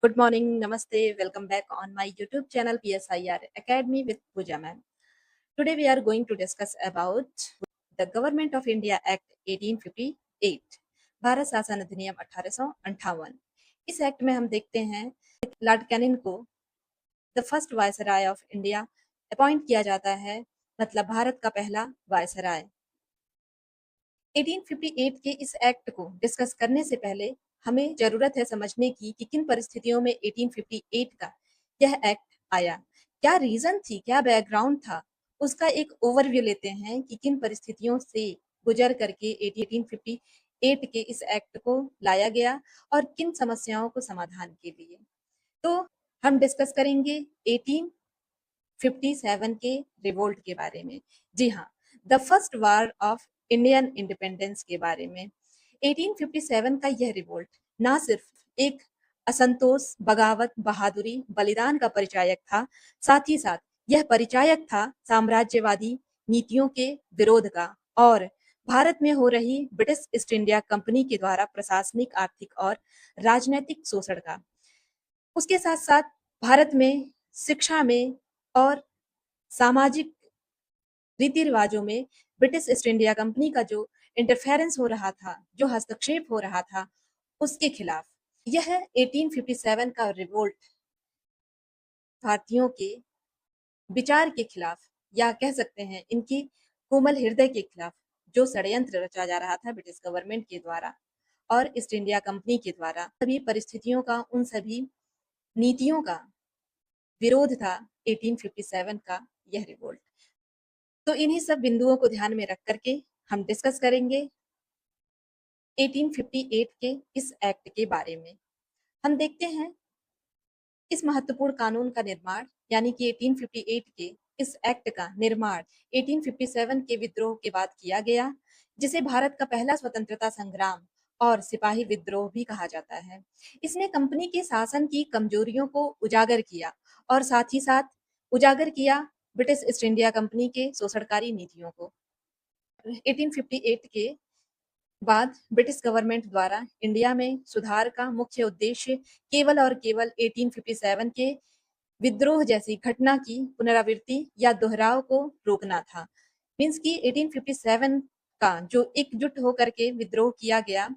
Good morning, Namaste. Welcome back on my YouTube channel PSIR Academy with Pooja ma'am. Today we are going to discuss about the Government of India Act 1858, Bharat शासन अधिनियम 1858। इस act में हम देखते हैं Lord Canning को the first viceroy of India appoint किया जाता है, मतलब भारत का पहला वायसराय। 1858 के इस एक्ट को डिस्कस करने से पहले हमें जरूरत है समझने की कि किन परिस्थितियों में 1858 का यह एक्ट आया, क्या रीजन थी, क्या बैकग्राउंड था। उसका एक ओवरव्यू लेते हैं कि किन परिस्थितियों से गुजर करके 1858 के इस एक्ट को लाया गया और किन समस्याओं को समाधान के लिए। तो हम डिस्कस करेंगे 1857 के रिवोल्ट के बारे में। जी हाँ, the first war of Indian independence के बारे में। 1857 का यह रिवोल्ट ना सिर्फ एक असंतोष, बगावत, बहादुरी, बलिदान का परिचायक था, साथ ही साथ यह परिचायक था साम्राज्यवादी नीतियों के विरोध का और भारत में हो रही ब्रिटिश ईस्ट इंडिया कंपनी के द्वारा प्रशासनिक, आर्थिक और राजनैतिक शोषण का। उसके साथ साथ भारत में शिक्षा में और सामाजिक रीति रिवाजों में ब्रिटिश ईस्ट इंडिया कंपनी का जो इंटरफेरेंस हो रहा था, जो हस्तक्षेप हो रहा था, उसके खिलाफ यह 1857 का रिवोल्ट भारतीयों के विचार के खिलाफ, या कह सकते हैं इनकी कोमल हृदय के खिलाफ जो षड्यंत्र रचा जा रहा था ब्रिटिश गवर्नमेंट के द्वारा और ईस्ट इंडिया कंपनी के द्वारा, सभी परिस्थितियों का, उन सभी नीतियों का विरोध था 1857 का यह रिवोल्ट। तो इन्हीं सब बिंदुओं को ध्यान में रख करके हम डिस्कस करेंगे 1858 के इस एक्ट के बारे में। हम देखते हैं इस महत्वपूर्ण कानून का निर्माण, यानी कि 1858 के इस एक्ट का निर्माण 1857 के विद्रोह के बाद किया गया, जिसे भारत का पहला स्वतंत्रता संग्राम और सिपाही विद्रोह भी कहा जाता है। इसने कंपनी के शासन की कमजोरियों को उजागर किया और साथ ही साथ उजागर किया ब्रिटिश ईस्ट इंडिया कंपनी के शोषणकारी नीतियों को। 1858 के बाद ब्रिटिश गवर्नमेंट द्वारा इंडिया में सुधार का मुख्य उद्देश्य केवल और केवल 1857 के विद्रोह जैसी घटना की पुनरावृत्ति या दोहराव को रोकना था। मीन्स कि 1857 का जो एकजुट होकर के विद्रोह किया गया,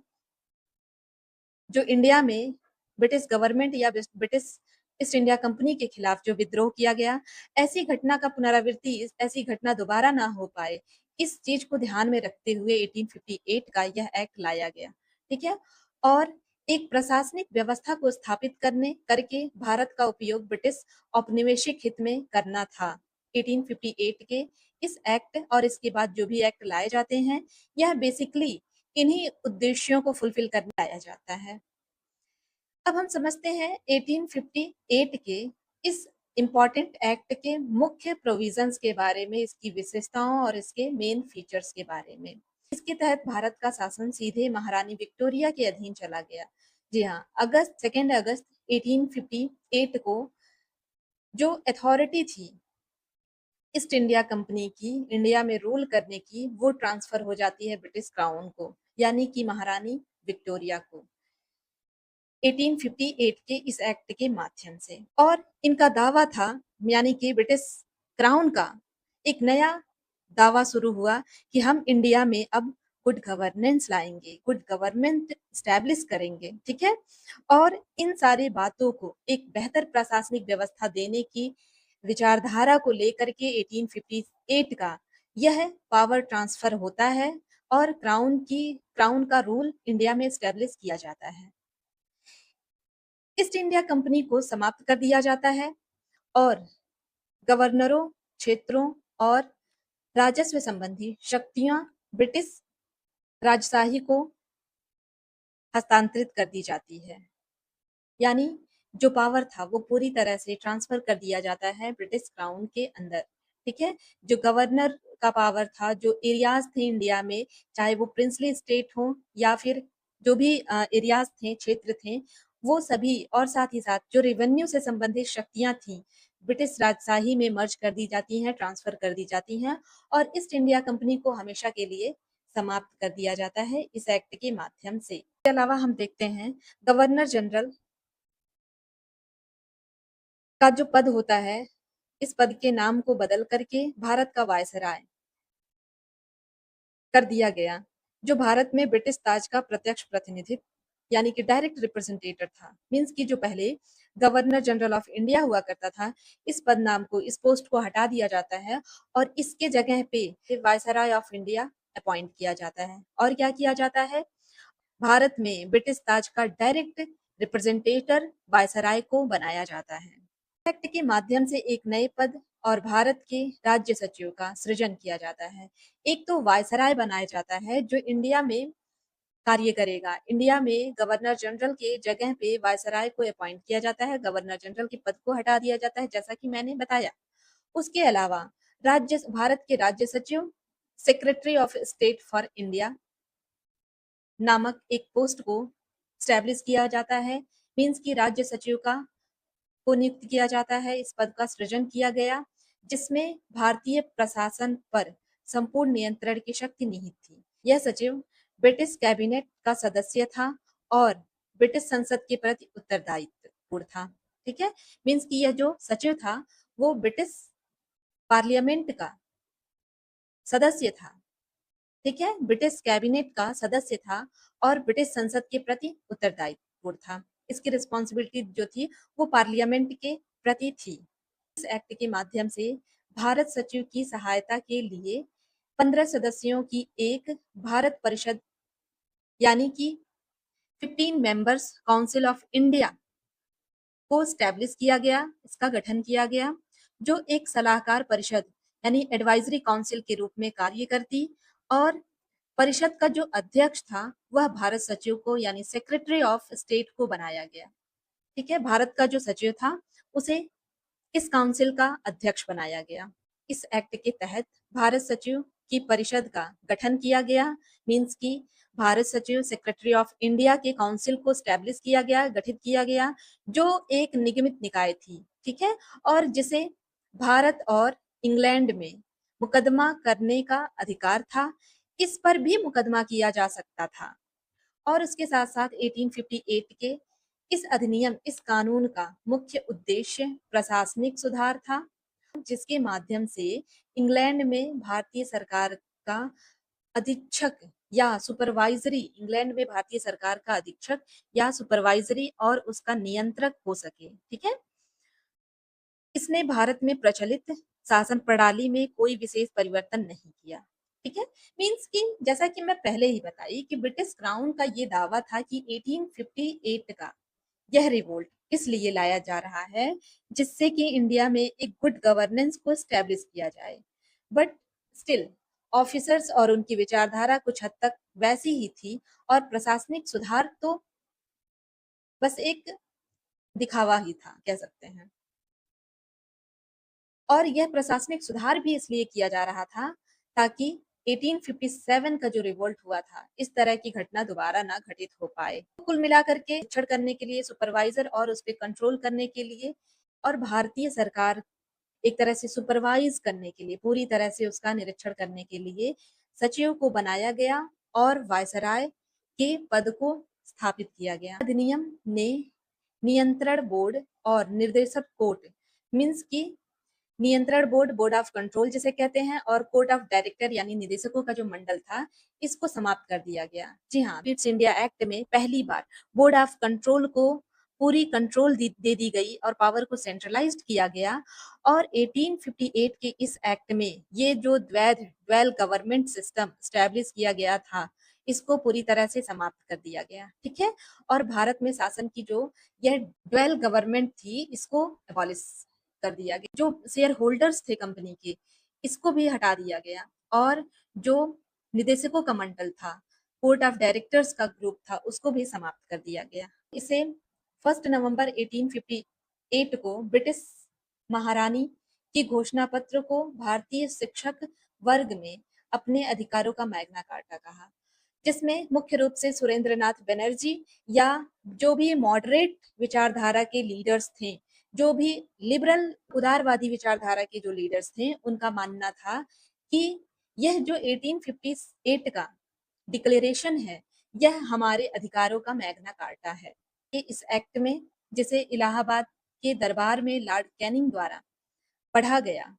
जो इंडिया में ब्रिटिश गवर्नमेंट या ब्रिटिश ईस्ट इंडिया कंपनी के खिलाफ जो विद्रोह किया गया, ऐसी घटना का पुनरावृत्ति, ऐसी घटना दोबारा ना हो पाए, इस चीज को ध्यान में रखते हुए 1858 का यह एक्ट लाया गया। ठीक है। और एक प्रशासनिक व्यवस्था को स्थापित करने करके भारत का उपयोग ब्रिटिश औपनिवेशिक हित में करना था। 1858 के इस एक्ट और इसके बाद जो भी एक्ट लाए जाते हैं, यह बेसिकली इन्हीं उद्देश्यों को फुलफिल करने लाया जाता है। अब हम समझते हैं 1858 के इस इम्पॉर्टेंट एक्ट के मुख्य प्रोविजंस के बारे में, इसकी विशेषताओं और इसके मेन फीचर्स के बारे में। इसके तहत भारत का शासन सीधे महारानी विक्टोरिया के अधीन चला गया। जी हाँ, 2 अगस्त 1858 को जो अथॉरिटी थी ईस्ट इंडिया कंपनी की इंडिया में रूल करने की, वो ट्रांसफर हो जाती है ब्रिटिश क्राउन को, यानी कि महारानी विक्टोरिया को 1858 के इस एक्ट के माध्यम से। और इनका दावा था, यानी कि ब्रिटिश क्राउन का एक नया दावा शुरू हुआ कि हम इंडिया में अब गुड गवर्नेंस लाएंगे, गुड गवर्नमेंट स्टैब्लिश करेंगे। ठीक है। और इन सारी बातों को एक बेहतर प्रशासनिक व्यवस्था देने की विचारधारा को लेकर के 1858 का यह पावर ट्रांसफर होता है और क्राउन का रूल इंडिया में स्टैब्लिश किया जाता है। ईस्ट इंडिया कंपनी को समाप्त कर दिया जाता है और गवर्नरों, क्षेत्रों और राजस्व संबंधी शक्तियां ब्रिटिश राजशाही को हस्तांतरित कर दी जाती है। यानी जो पावर था वो पूरी तरह से ट्रांसफर कर दिया जाता है ब्रिटिश क्राउन के अंदर। ठीक है। जो गवर्नर का पावर था, जो एरियाज थे इंडिया में, चाहे वो प्रिंसली स्टेट हो या फिर जो भी एरियाज थे, क्षेत्र थे, वो सभी, और साथ ही साथ जो रेवेन्यू से संबंधित शक्तियां थी, ब्रिटिश राजशाही में मर्ज कर दी जाती हैं, ट्रांसफर कर दी जाती हैं और ईस्ट इंडिया कंपनी को हमेशा के लिए समाप्त कर दिया जाता है इस एक्ट के माध्यम से। इसके अलावा हम देखते हैं गवर्नर जनरल का जो पद होता है, इस पद के नाम को बदल करके भारत का वायसराय कर दिया गया, जो भारत में ब्रिटिश ताज का प्रत्यक्ष प्रतिनिधित्व यानी कि डायरेक्ट रिप्रेजेंटेटिव था। मीन्स कि जो पहले गवर्नर जनरल ऑफ इंडिया हुआ करता था, इस पद नाम को, इस पोस्ट को हटा दिया जाता है और इसके जगह पे वायसराय ऑफ इंडिया अपॉइंट किया जाता है। और क्या किया जाता है, भारत में ब्रिटिश ताज का डायरेक्ट रिप्रेजेंटेटर वायसराय को बनाया जाता है। एक्ट के माध्यम से एक नए पद और भारत के राज्य सचिव का सृजन किया जाता है। एक तो वायसराय बनाया जाता है जो इंडिया में कार्य करेगा। इंडिया में गवर्नर जनरल के जगह पे वायसराय को अपॉइंट किया जाता है, गवर्नर जनरल के पद को हटा दिया जाता है, जैसा कि मैंने बताया। उसके अलावा भारत के राज्य सचिव, secretary of state for India नामक एक पोस्ट को स्टैब्लिश किया जाता है। मीन्स की राज्य सचिव को नियुक्त किया जाता है, इस पद का सृजन किया गया, जिसमें भारतीय प्रशासन पर संपूर्ण नियंत्रण की शक्ति निहित थी। यह सचिव ब्रिटिश कैबिनेट का सदस्य था और ब्रिटिश संसद के प्रति उत्तरदायित्वपूर्ण था। ठीक है, मीन्स कि यह जो सचिव था वो ब्रिटिश पार्लियामेंट का सदस्य था। ठीक है, ब्रिटिश कैबिनेट का सदस्य था और ब्रिटिश संसद के प्रति उत्तरदायित्वपूर्ण था। इसकी रिस्पॉन्सिबिलिटी जो थी वो पार्लियामेंट के प्रति थी। इस एक्ट के माध्यम से भारत सचिव की सहायता के लिए 15 सदस्यों की एक भारत परिषद यानी कि 15 मेंबर्स काउंसिल ऑफ इंडिया को स्टैब्लिश किया गया, इसका गठन किया गया, जो एक सलाहकार परिषद यानी एडवाइजरी काउंसिल के रूप में कार्य करती और परिषद का जो अध्यक्ष था वह भारत सचिव को यानी सेक्रेटरी ऑफ स्टेट को बनाया गया। ठीक है, भारत का जो सचिव था उसे इस काउंसिल का अध्यक्ष बनाया गया। इस एक्ट के तहत भारत सचिव की परिषद का गठन किया गया। मीन्स की भारत सचिव, सेक्रेटरी ऑफ इंडिया के काउंसिल को स्टैब्लिश किया गया, गठित किया गया, जो एक निगमित निकाय थी। ठीक है, और जिसे भारत और इंग्लैंड में मुकदमा करने का अधिकार था, इस पर भी मुकदमा किया जा सकता था। और उसके साथ साथ 1858 के इस अधिनियम, इस कानून का मुख्य उद्देश्य प्रशासनिक सुधार था, जिसके माध्यम से इंग्लैंड में भारतीय सरकार का अधीक्षक या सुपरवाइजरी, इंग्लैंड में भारतीय सरकार का अधीक्षक या सुपरवाइजरी और उसका नियंत्रक हो सके। ठीक है, इसने भारत में प्रचलित शासन प्रणाली में कोई विशेष परिवर्तन नहीं किया। ठीक है, मीन्स कि जैसा कि मैं पहले ही बताई कि ब्रिटिश क्राउन का ये दावा था कि 1858 का यह रिवोल्ट इसलिए लाया जा रहा है जिससे कि इंडिया में एक गुड गवर्नेंस को स्टैब्लिश किया जाए। बट स्टिल ऑफिसर्स और उनकी विचारधारा कुछ हद तक वैसी ही थी और प्रशासनिक सुधार तो बस एक दिखावा ही था, कह सकते हैं। और यह प्रशासनिक सुधार भी इसलिए किया जा रहा था ताकि 1857 का जो रिवोल्ट हुआ था, इस तरह की घटना दोबारा ना घटित हो पाए। कुल मिलाकर के निरीक्षण करने के लिए, सुपरवाइजर और उस पर कंट्रोल करने के लिए और भारतीय सरकार एक तरह से सुपरवाइज करने के लिए, पूरी तरह से उसका निरीक्षण करने के लिए सचिव को बनाया गया और वायसराय के पद को स्थापित किया गया। अधिनियम ने नियंत्रण बोर्ड और निर्देशक कोर्ट, मीन्स की नियंत्रण बोर्ड, बोर्ड ऑफ कंट्रोल जिसे कहते हैं, और कोर्ट ऑफ डायरेक्टर यानी निदेशकों का जो मंडल था, इसको समाप्त कर दिया गया। जी हाँ, ब्रिटिश इंडिया एक्ट में पहली बार बोर्ड ऑफ कंट्रोल को पूरी कंट्रोल दे दी गई और पावर को सेंट्रलाइज्ड किया गया। और 1858 के इस एक्ट में ये जो ड्वेल गवर्नमेंट सिस्टम स्टैब्लिश किया गया था, इसको पूरी तरह से समाप्त कर दिया गया। ठीक है, और भारत में शासन की जो यह ड्वेल गवर्नमेंट थी, इसको एबॉलिश कर दिया गया। जो शेयर होल्डर्स थे कंपनी के, इसको भी हटा दिया गया और जो निदेशकों का मंडल था, बोर्ड ऑफ डायरेक्टर्स का ग्रुप था, उसको भी समाप्त कर दिया गया। इसे 1 नवंबर 1858 को ब्रिटिश महारानी की घोषणा पत्र को भारतीय शिक्षक वर्ग में अपने अधिकारों का मैग्ना कार्टा कहा, जिसमें मुख्य रूप से सुरेंद्रनाथ बनर्जी या जो भी मॉडरेट विचारधारा के लीडर्स थे, जो भी लिबरल उदारवादी विचारधारा के जो लीडर्स थे, उनका मानना था कि यह जो 1858 का डिक्लेरेशन है, यह हमारे अधिकारों का मैग्ना कार्टा है। इस एक्ट में, जिसे इलाहाबाद के दरबार में लॉर्ड कैनिंग द्वारा पढ़ा गया,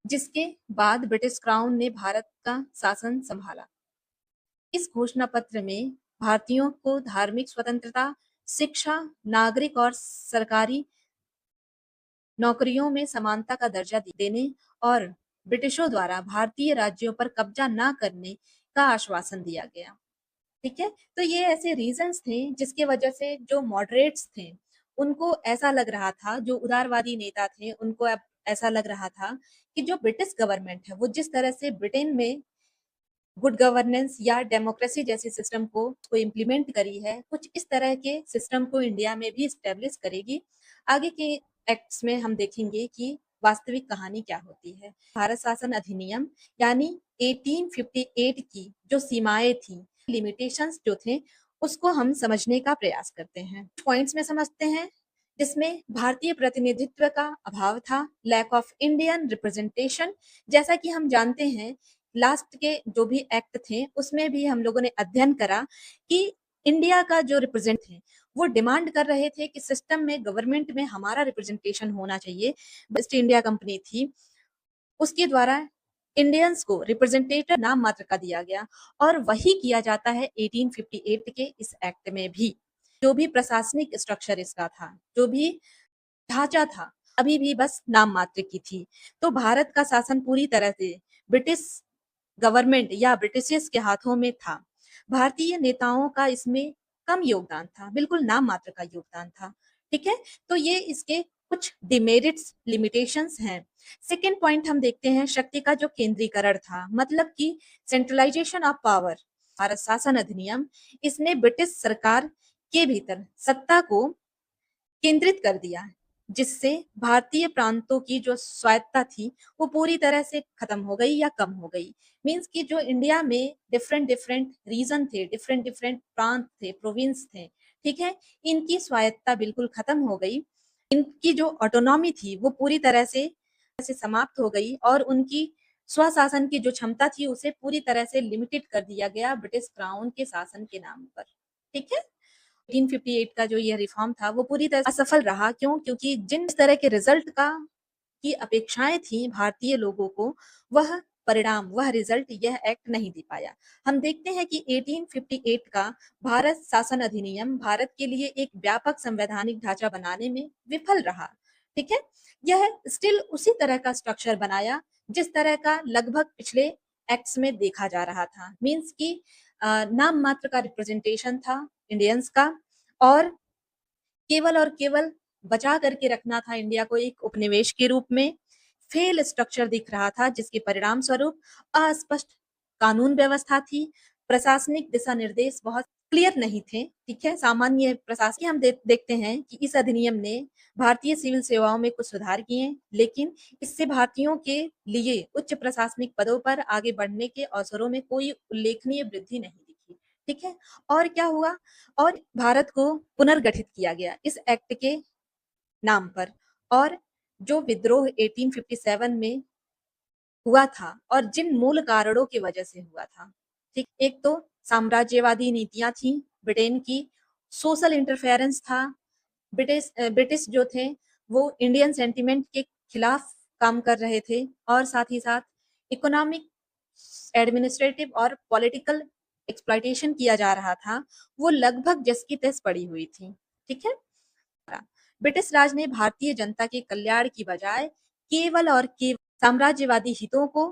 जिसके बाद ब्रिटिश क्राउन ने भारत का शासन संभाला। इस घोषणा पत्र में भारतीयों को धार्मिक स्वतंत्रता, शिक्षा, नागरिक और सरकारी नौकरियों में समानता का दर्जा देने और ब्रिटिशों द्वारा भारतीय राज्यों पर कब्जा न करने का आश्वासन दिया गया। ठीक है, तो ये ऐसे रीजंस थे जिसकी वजह से जो मॉडरेट्स थे उनको ऐसा लग रहा था, जो उदारवादी नेता थे उनको अब ऐसा लग रहा था कि जो ब्रिटिश गवर्नमेंट है वो जिस तरह से ब्रिटेन में गुड गवर्नेंस या डेमोक्रेसी जैसे सिस्टम को इम्प्लीमेंट करी है, कुछ इस तरह के सिस्टम को इंडिया में भी स्टेब्लिश करेगी। आगे के एक्ट्स में हम देखेंगे कि वास्तविक कहानी क्या होती है। भारत शासन अधिनियम यानी 1858 की जो सीमाएं थी, लिमिटेशंस जो थे, उसको हम समझने का प्रयास करते हैं। पॉइंट्स में समझते हैं जिसमें भारतीय प्रतिनिधित्व का अभाव था, लैक ऑफ इंडियन रिप्रेजेंटेशन। जैसा कि हम जानते हैं लास्ट के जो भी एक्ट थे उसमें भी हम लोगों ने अध्ययन करा कि इंडिया का जो रिप्रेजेंट थे वो डिमांड कर रहे थे कि सिस्टम में, गवर्नमेंट में हमारा रिप्रेजेंटेशन होना चाहिए। ईस्ट इंडिया कंपनी थी, उसके द्वारा इंडियंस को रिप्रेजेंटेटिव नाम मात्र का दिया गया और वही किया जाता है 1858 के इस एक्ट में भी। जो भी प्रशासनिक स्ट्रक्चर इसका था, जो भी ढांचा था, अभी भी बस नाम मात्र की थी। तो भारत का शासन पूरी तरह से ब्रिटिश गवर्नमेंट या ब्रिटिशर्स के हाथों में था। भारतीय नेताओं का इसमें कम योगदान था, बिल्कुल नाम मात्र का योगदान था। ठीक है, तो ये इसके कुछ डिमेरिट्स, लिमिटेशंस हैं। सेकेंड पॉइंट हम देखते हैं, शक्ति का जो केंद्रीकरण था, मतलब कि सेंट्रलाइजेशन ऑफ पावर। भारत शासन अधिनियम इसने ब्रिटिश सरकार के भीतर सत्ता को केंद्रित कर दिया, जिससे भारतीय प्रांतों की जो स्वायत्ता थी वो पूरी तरह से खत्म हो गई या कम हो गई। मींस कि जो इंडिया में डिफरेंट डिफरेंट रीजन थे, डिफरेंट डिफरेंट प्रांत थे, प्रोविंस थे, ठीक है, इनकी स्वायत्ता बिल्कुल खत्म हो गई। इनकी जो ऑटोनॉमी थी वो पूरी तरह से समाप्त हो गई और उनकी स्वशासन की जो क्षमता थी उसे पूरी तरह से लिमिटेड कर दिया गया ब्रिटिश क्राउन के शासन के नाम पर। ठीक है, 1858 का जो ये रिफॉर्म था वो पूरी तरह असफल रहा। क्यों? क्योंकि जिस तरह के रिजल्ट का की अपेक्षाएं थी भारतीय लोगों को, वह परिणाम, वह रिजल्ट यह एक्ट नहीं दे पाया। हम देखते हैं कि 1858 का भारत शासन अधिनियम भारत के लिए एक व्यापक संवैधानिक ढांचा बनाने में विफल रहा। ठीक है, यह स्टिल उसी तरह का स्ट्रक्चर बनाया जिस तरह का लगभग पिछले एक्ट्स में देखा जा रहा था। मींस की नाम मात्र का रिप्रेजेंटेशन था इंडियंस का, और केवल बचा करके रखना था इंडिया को एक उपनिवेश के रूप में। फेल स्ट्रक्चर दिख रहा था, जिसके परिणाम स्वरूप अस्पष्ट कानून व्यवस्था थी, प्रशासनिक दिशा निर्देश बहुत क्लियर नहीं थे। ठीक है, सामान्य प्रशासन हम देखते हैं कि इस अधिनियम ने भारतीय सिविल सेवाओं में कुछ सुधार किए, लेकिन इससे भारतीयों के लिए उच्च प्रशासनिक पदों पर आगे बढ़ने के अवसरों में कोई उल्लेखनीय वृद्धि नहीं दिखी। ठीक है, और क्या हुआ, और भारत को पुनर्गठित किया गया इस एक्ट के नाम पर। और जो विद्रोह 1857 में हुआ था और जिन मूल कारणों की वजह से हुआ था, ठीक, एक तो साम्राज्यवादी नीतियां थी ब्रिटेन की, सोशल इंटरफेरेंस था, ब्रिटिश जो थे वो इंडियन सेंटिमेंट के खिलाफ काम कर रहे थे, और साथ ही साथ इकोनॉमिक, एडमिनिस्ट्रेटिव और पॉलिटिकल एक्सप्लॉइटेशन किया जा रहा था, वो लगभग जस की तस पड़ी हुई थी। ठीक है, ब्रिटिश राज ने भारतीय जनता के कल्याण की बजाय केवल और केवल साम्राज्यवादी हितों को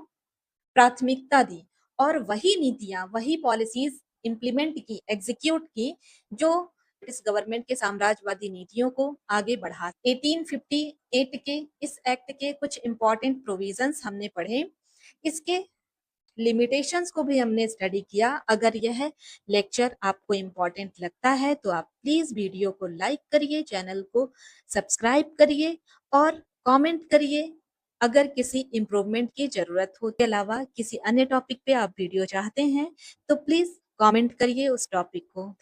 प्राथमिकता दी, और वही नीतियां, वही पॉलिसीज इंप्लीमेंट की, एग्जीक्यूट की, जो ब्रिटिश गवर्नमेंट के साम्राज्यवादी नीतियों को आगे बढ़ा। 1858 के इस एक्ट के कुछ इंपॉर्टेंट प्रोविजंस हमने पढ़े, इसके लिमिटेशंस को भी हमने स्टडी किया। अगर यह लेक्चर आपको इम्पोर्टेंट लगता है तो आप प्लीज वीडियो को लाइक करिए, चैनल को सब्सक्राइब करिए और कमेंट करिए अगर किसी इम्प्रूवमेंट की जरूरत हो। के अलावा किसी अन्य टॉपिक पे आप वीडियो चाहते हैं तो प्लीज कमेंट करिए उस टॉपिक को।